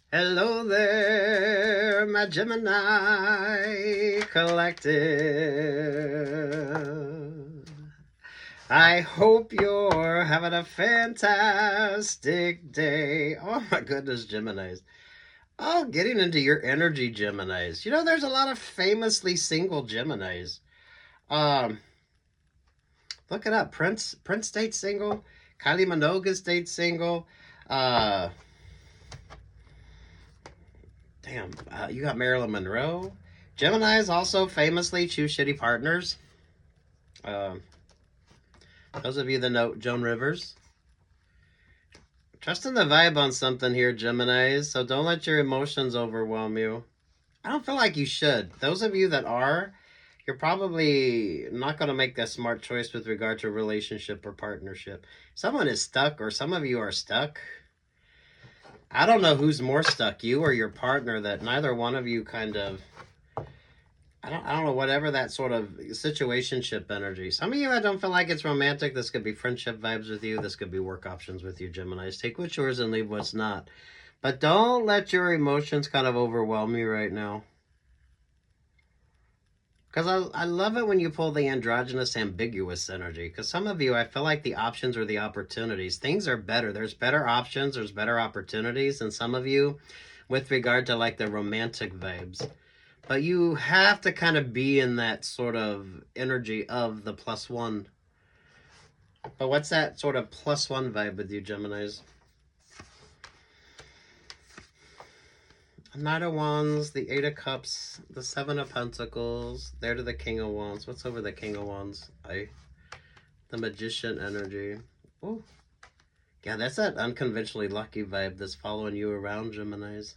Hello there, my Gemini collective. I hope you're having a fantastic day. Oh my goodness, Geminis. Oh, getting into your energy, Geminis. You know, there's a lot of famously single Geminis. Um, Look it up. Prince dates single. Kylie Minogue dates single. Uh, you got Marilyn Monroe. Geminis also famously choose shitty partners. Um, those of you that know Joan Rivers. Trust in the vibe on something here, Geminis, so don't let your emotions overwhelm you. I don't feel like you should. Those of you that are, you're probably not going to make a smart choice with regard to a relationship or partnership. Someone is stuck, or some of you are stuck. I don't know who's more stuck, you or your partner, that neither one of you kind of, I don't know, whatever that sort of situationship energy. Some of you, I don't feel like it's romantic. This could be friendship vibes with you. This could be work options with you, Geminis. Take what's yours and leave what's not. But don't let your emotions kind of overwhelm you right now. Because I love it when you pull the androgynous, ambiguous energy. Because some of you, I feel like the options or the opportunities, things are better. There's better options, there's better opportunities. And some of you, with regard to like the romantic vibes. But you have to kind of be in that sort of energy of the +1. But what's that sort of +1 vibe with you, Geminis? Knight of Wands, the 8 of Cups, the 7 of Pentacles, there to the King of Wands. What's over the King of Wands? The Magician energy. Oh, yeah, that's that unconventionally lucky vibe that's following you around, Geminis.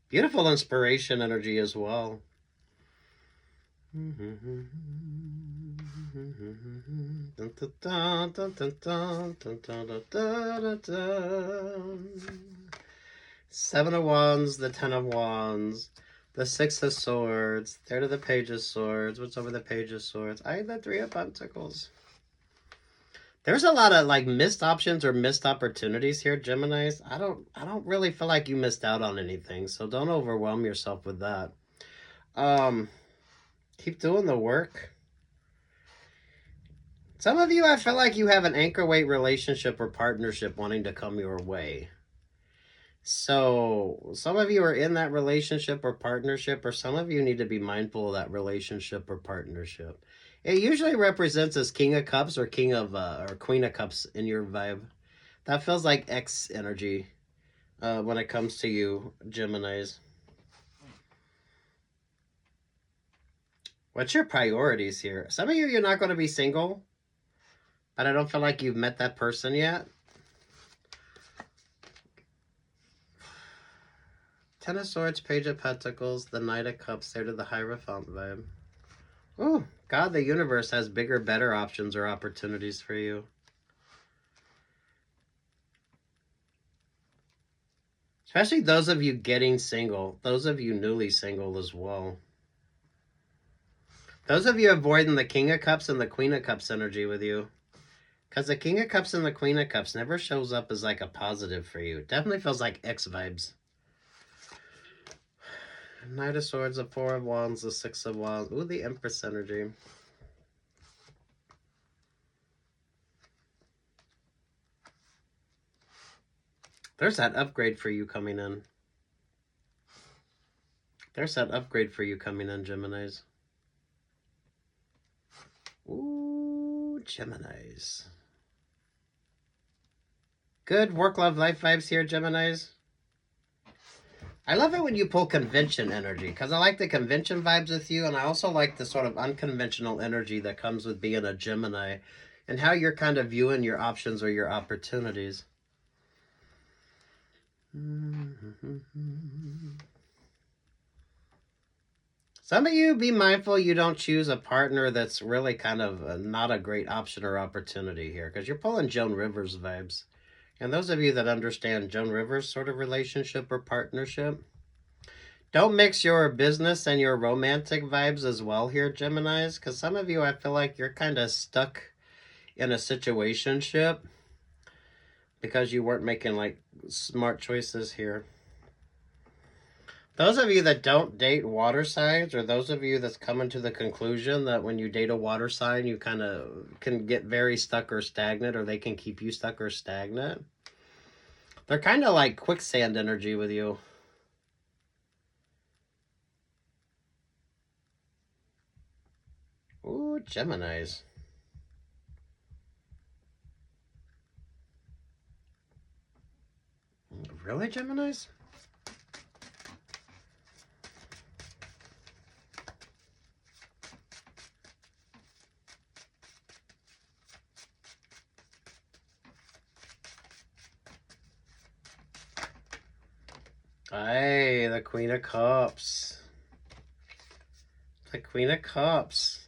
Beautiful inspiration energy as well. 7 of Wands, the 10 of Wands, the 6 of Swords, there to the Page of Swords. What's over the Page of Swords? The 3 of Pentacles. There's a lot of like missed options or missed opportunities here, Geminis. I don't really feel like you missed out on anything, so don't overwhelm yourself with that. Keep doing the work. Some of you, I feel like you have an anchor weight relationship or partnership wanting to come your way. So some of you are in that relationship or partnership, or some of you need to be mindful of that relationship or partnership. It usually represents as King of Cups or King of or Queen of Cups in your vibe. That feels like X energy when it comes to you, Geminis. What's your priorities here? Some of you, you're not going to be single, but I don't feel like you've met that person yet. 10 of Swords, Page of Pentacles, the Knight of Cups, there to the Hierophant vibe. Oh, God, the universe has bigger, better options or opportunities for you. Especially those of you getting single, those of you newly single as well. Those of you avoiding the King of Cups and the Queen of Cups energy with you. Because the King of Cups and the Queen of Cups never shows up as like a positive for you. It definitely feels like X vibes. Knight of Swords, the 4 of Wands, the 6 of Wands. Ooh, the Empress energy. There's that upgrade for you coming in. There's that upgrade for you coming in, Geminis. Ooh, Geminis. Good work, love, life vibes here, Geminis. I love it when you pull convention energy, because I like the convention vibes with you, and I also like the sort of unconventional energy that comes with being a Gemini, and how you're kind of viewing your options or your opportunities. Some of you, be mindful you don't choose a partner that's really kind of not a great option or opportunity here, because you're pulling Joan Rivers vibes. And those of you that understand Joan Rivers sort of relationship or partnership, don't mix your business and your romantic vibes as well here, Geminis, because some of you, I feel like you're kind of stuck in a situationship because you weren't making like smart choices here. Those of you that don't date water signs, or those of you that's coming to the conclusion that when you date a water sign, you kind of can get very stuck or stagnant, or they can keep you stuck or stagnant. They're kind of like quicksand energy with you. Ooh, Geminis. Really, Geminis? Hey, the Queen of Cups. The Queen of Cups.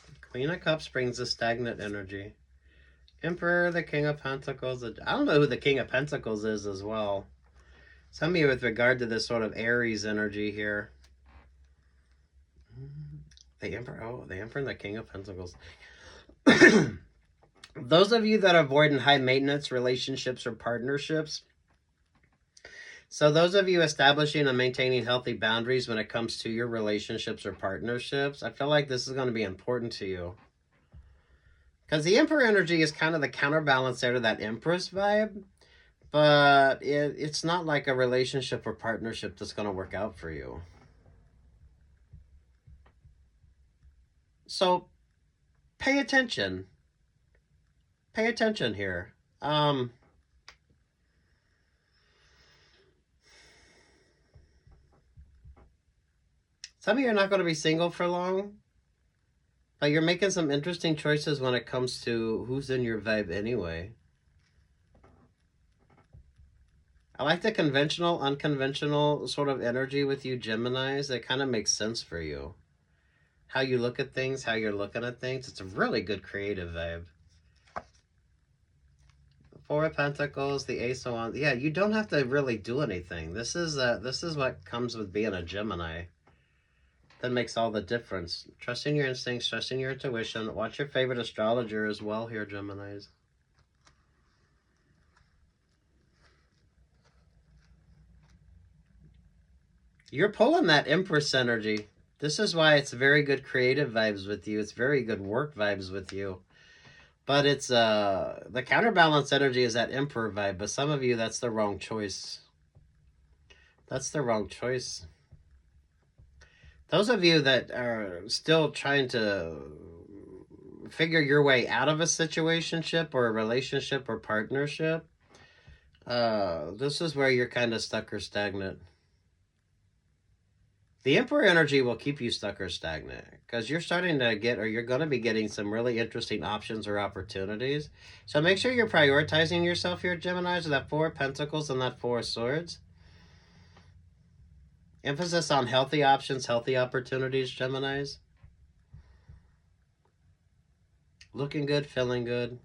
The Queen of Cups brings the stagnant energy. Emperor, the King of Pentacles. I don't know who the King of Pentacles is as well. Some of you with regard to this sort of Aries energy here. The Emperor. Oh, the Emperor and the King of Pentacles. Those of you that are avoiding high maintenance relationships or partnerships. So those of you establishing and maintaining healthy boundaries when it comes to your relationships or partnerships, I feel like this is going to be important to you. Because the Emperor energy is kind of the counterbalance there to that Empress vibe. But it's not like a relationship or partnership that's going to work out for you. So pay attention. Pay attention here. Some of you are not going to be single for long. But you're making some interesting choices when it comes to who's in your vibe anyway. I like the conventional, unconventional sort of energy with you, Geminis. That kind of makes sense for you. How you look at things, how you're looking at things. It's a really good creative vibe. Four of Pentacles, the Ace of Wands. Yeah, you don't have to really do anything. This is what comes with being a Gemini. That makes all the difference. Trusting your instincts, trusting your intuition. Watch your favorite astrologer as well here, Geminis. You're pulling that Empress energy. This is why it's very good creative vibes with you. It's very good work vibes with you. But it's the counterbalance energy is that Emperor vibe. But some of you, that's the wrong choice. That's the wrong choice. Those of you that are still trying to figure your way out of a situationship or a relationship or partnership, this is where you're kind of stuck or stagnant. The Emperor energy will keep you stuck or stagnant because you're starting to get, or you're going to be getting some really interesting options or opportunities. So make sure you're prioritizing yourself here, Geminis, with that Four of Pentacles and that Four of Swords. Emphasis on healthy options, healthy opportunities, Geminis. Looking good, feeling good.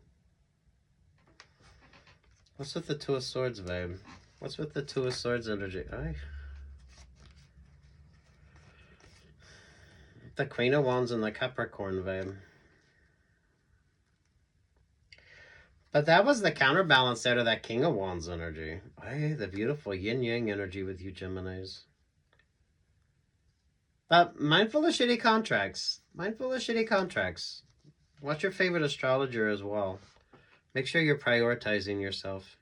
What's with the Two of Swords, babe? What's with the Two of Swords energy? The Queen of Wands and the Capricorn, babe. But that was the counterbalance there to that King of Wands energy. The beautiful yin-yang energy with you, Geminis. But mindful of shitty contracts. Mindful of shitty contracts. Watch your favorite astrologer as well. Make sure you're prioritizing yourself.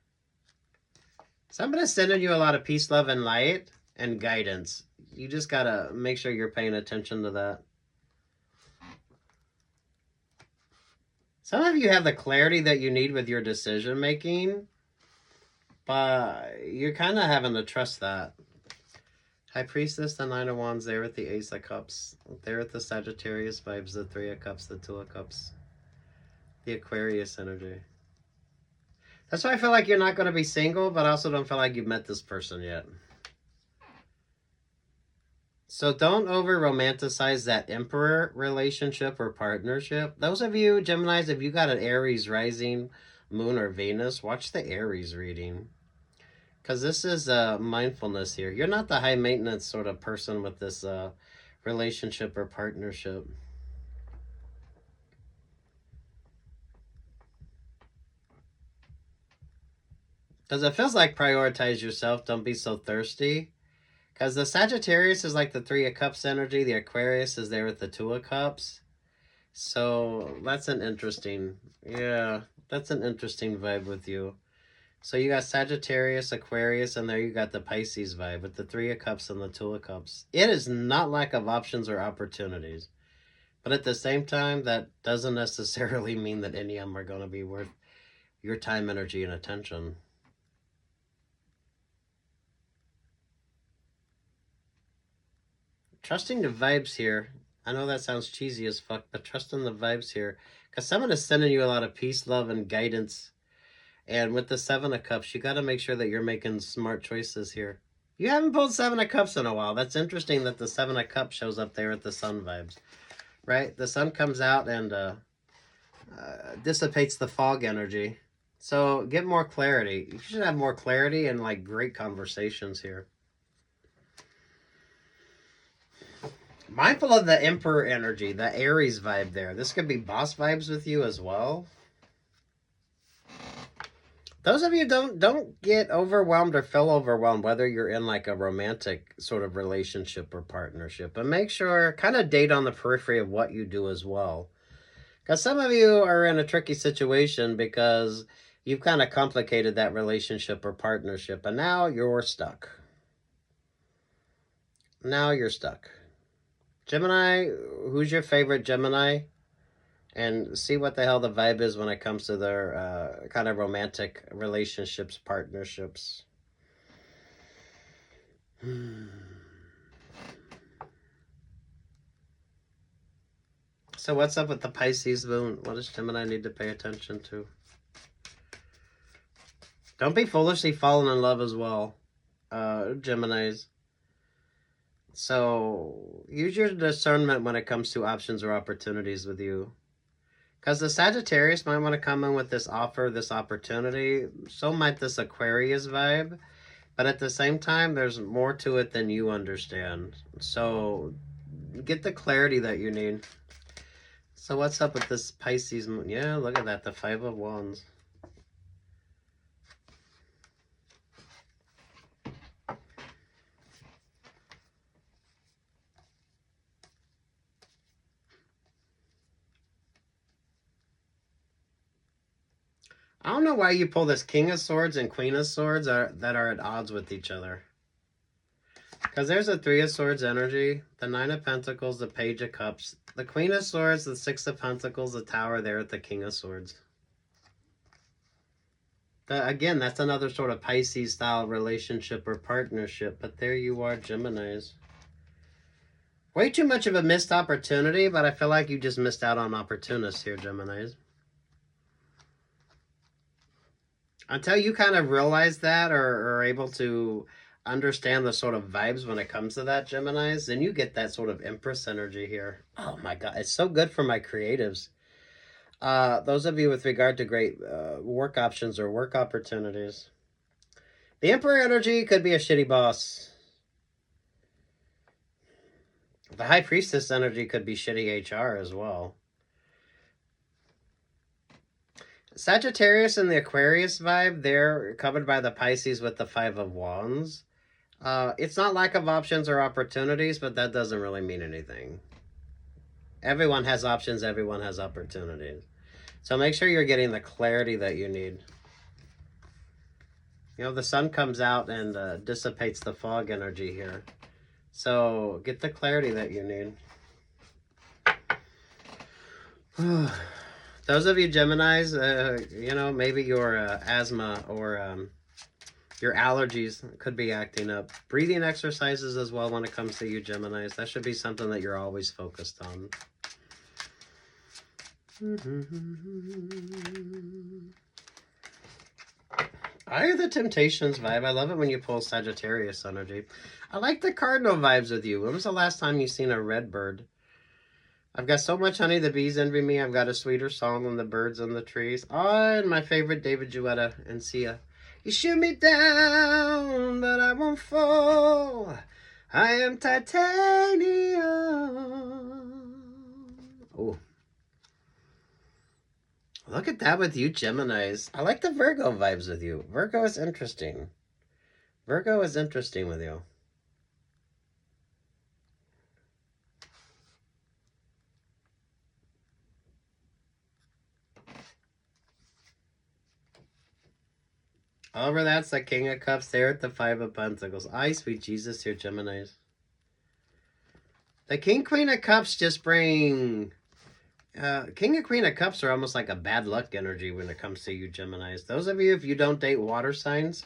Somebody's sending you a lot of peace, love, and light and guidance. You just gotta make sure you're paying attention to that. Some of you have the clarity that you need with your decision making, but you're kind of having to trust that. High Priestess, the Nine of Wands, there with the Ace of Cups. There with the Sagittarius vibes, the Three of Cups, the Two of Cups. The Aquarius energy. That's why I feel like you're not going to be single, but I also don't feel like you've met this person yet. So don't over-romanticize that Emperor relationship or partnership. Those of you, Geminis, if you got an Aries rising, Moon, or Venus, watch the Aries reading. Because this is mindfulness here. You're not the high maintenance sort of person with this relationship or partnership. Because it feels like prioritize yourself. Don't be so thirsty. Because the Sagittarius is like the Three of Cups energy. The Aquarius is there with the Two of Cups. So that's an interesting, yeah, that's an interesting vibe with you. So you got Sagittarius, Aquarius, and there you got the Pisces vibe with the Three of Cups and the Two of Cups. It is not lack of options or opportunities. But at the same time, that doesn't necessarily mean that any of them are going to be worth your time, energy, and attention. Trusting the vibes here. I know that sounds cheesy as fuck, but trust in the vibes here. Because someone is sending you a lot of peace, love, and guidance. And with the Seven of Cups, you got to make sure that you're making smart choices here. You haven't pulled Seven of Cups in a while. That's interesting that the Seven of Cups shows up there at the Sun vibes. Right? The Sun comes out and dissipates the fog energy. So get more clarity. You should have more clarity and like great conversations here. Mindful of the Emperor energy, the Aries vibe there. This could be boss vibes with you as well. Those of you don't get overwhelmed or feel overwhelmed, whether you're in like a romantic sort of relationship or partnership. But make sure, kind of date on the periphery of what you do as well. Because some of you are in a tricky situation because you've kind of complicated that relationship or partnership. And now you're stuck. Now you're stuck. Gemini, who's your favorite Gemini? And see what the hell the vibe is when it comes to their kind of romantic relationships, partnerships. So what's up with the Pisces moon? What does Gemini need to pay attention to? Don't be foolishly falling in love as well, Geminis. So use your discernment when it comes to options or opportunities with you. Because the Sagittarius might want to come in with this offer, this opportunity. So might this Aquarius vibe. But at the same time, there's more to it than you understand. So get the clarity that you need. So what's up with this Pisces moon? Yeah, look at that. The Five of Wands. I don't know why you pull this King of Swords and Queen of Swords that are at odds with each other. Because there's a Three of Swords energy, the Nine of Pentacles, the Page of Cups, the Queen of Swords, the Six of Pentacles, the Tower there at the King of Swords. Again, that's another sort of Pisces-style relationship or partnership. But there you are, Geminis. Way too much of a missed opportunity, but I feel like you just missed out on opportunists here, Geminis. Until you kind of realize that or are able to understand the sort of vibes when it comes to that, Geminis, then you get that sort of Empress energy here. Oh my God, it's so good for my creatives. Those of you with regard to great work options or work opportunities. The Emperor energy could be a shitty boss. The High Priestess energy could be shitty HR as well. Sagittarius and the Aquarius vibe, they're covered by the Pisces with the Five of Wands. It's not lack of options or opportunities, but that doesn't really mean anything. Everyone has options, everyone has opportunities. So make sure you're getting the clarity that you need. You know, the Sun comes out and dissipates the fog energy here. So get the clarity that you need. Those of you Geminis, you know, maybe your asthma or your allergies could be acting up. Breathing exercises as well when it comes to you Geminis. That should be something that you're always focused on. I hear the Temptations vibe. I love it when you pull Sagittarius energy. I like the Cardinal vibes with you. When was the last time you seen a red bird? I've got so much honey, the bees envy me. I've got a sweeter song than the birds on the trees. Oh, and my favorite, David Guetta and Sia. You shoot me down, but I won't fall. I am titanium. Oh. Look at that with you, Geminis. I like the Virgo vibes with you. Virgo is interesting. Virgo is interesting with you. Over that's the King of Cups there at the Five of Pentacles. Ay, sweet Jesus here, Geminis. The King, Queen of Cups just bring... King and Queen of Cups are almost like a bad luck energy when it comes to you, Geminis. Those of you, if you don't date water signs...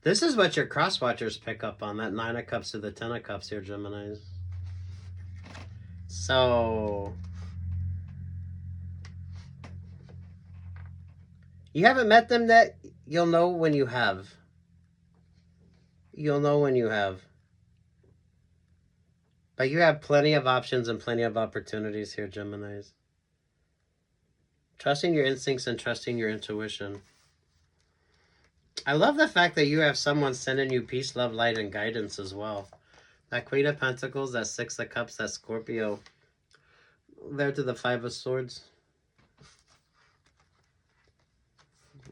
This is what your cross watchers pick up on, that Nine of Cups to the Ten of Cups here, Geminis. So... You haven't met them yet? You'll know when you have. You'll know when you have. But you have plenty of options and plenty of opportunities here, Geminis. Trusting your instincts and trusting your intuition. I love the fact that you have someone sending you peace, love, light, and guidance as well. That Queen of Pentacles, that Six of Cups, that Scorpio. There to the Five of Swords.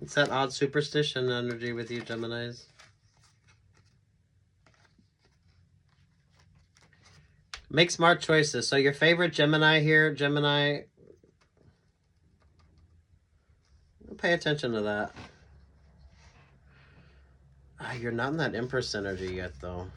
It's that odd superstition energy with you, Geminis. Make smart choices. So your favorite Gemini here, Gemini... Pay attention to that. You're not in that Empress energy yet, though.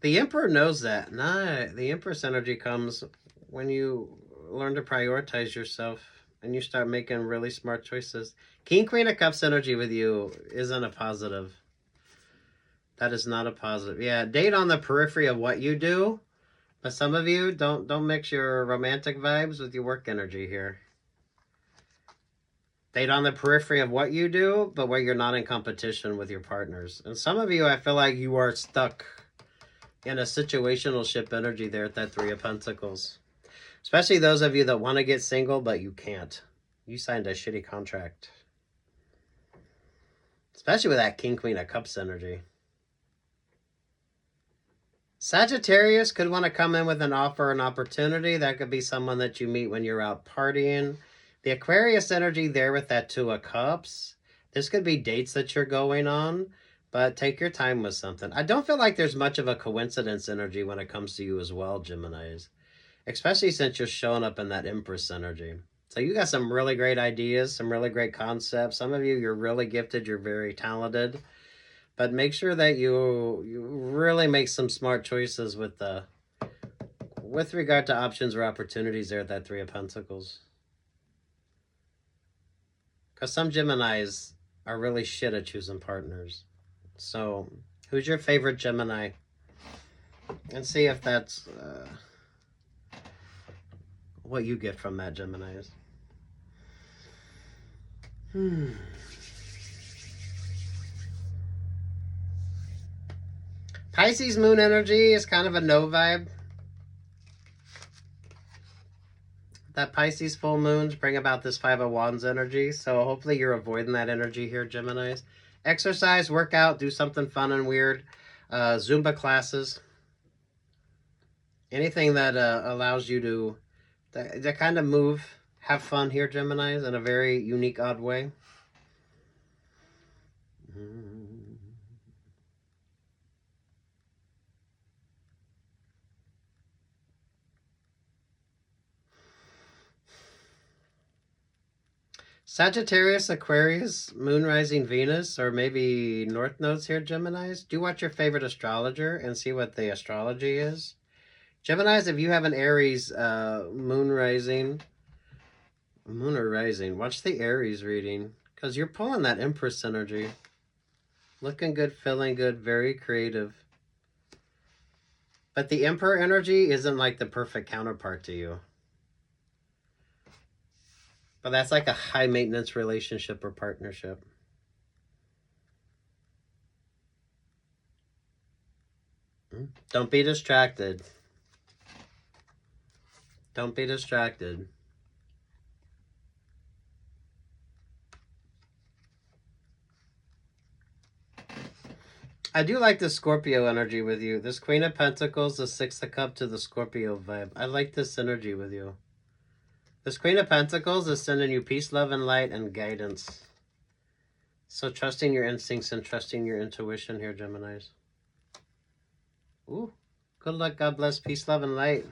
The Emperor knows that. Nah, the Empress energy comes when you learn to prioritize yourself and you start making really smart choices. King, Queen of Cups energy with you isn't a positive. That is not a positive. Yeah, date on the periphery of what you do. But some of you, don't mix your romantic vibes with your work energy here. Date on the periphery of what you do, but where you're not in competition with your partners. And some of you, I feel like you are stuck in a situational ship energy there at that Three of Pentacles. Especially those of you that want to get single, but you can't. You signed a shitty contract. Especially with that King, Queen of Cups energy. Sagittarius could want to come in with an offer, an opportunity. That could be someone that you meet when you're out partying. The Aquarius energy there with that Two of Cups. This could be dates that you're going on, but take your time with something. I don't feel like there's much of a coincidence energy when it comes to you as well, Geminis. Especially since you're showing up in that Empress energy. So you got some really great ideas, some really great concepts. Some of you, you're really gifted, you're very talented. But make sure that you really make some smart choices with regard to options or opportunities there at that Three of Pentacles. Because some Geminis are really shit at choosing partners. So, who's your favorite Gemini? And see if that's what you get from that, Geminis. Pisces moon energy is kind of a no vibe. That Pisces full moons bring about this Five of Wands energy. So hopefully you're avoiding that energy here, Geminis. Exercise, work out, do something fun and weird. Zumba classes. Anything that allows you to kind of move, have fun here, Geminis, in a very unique, odd way. Sagittarius, Aquarius, Moon, Rising, Venus, or maybe North Nodes here, Geminis. Do watch your favorite astrologer and see what the astrology is. Geminis, if you have an Aries Moon or Rising, watch the Aries reading. Because you're pulling that Empress energy. Looking good, feeling good, very creative. But the Emperor energy isn't like the perfect counterpart to you. But that's like a high maintenance relationship or partnership. Don't be distracted. Don't be distracted. I do like the Scorpio energy with you. This Queen of Pentacles, the Six of Cups to the Scorpio vibe. I like this energy with you. This Queen of Pentacles is sending you peace, love, and light and guidance. So trusting your instincts and trusting your intuition here, Geminis. Ooh, good luck, God bless, peace, love, and light.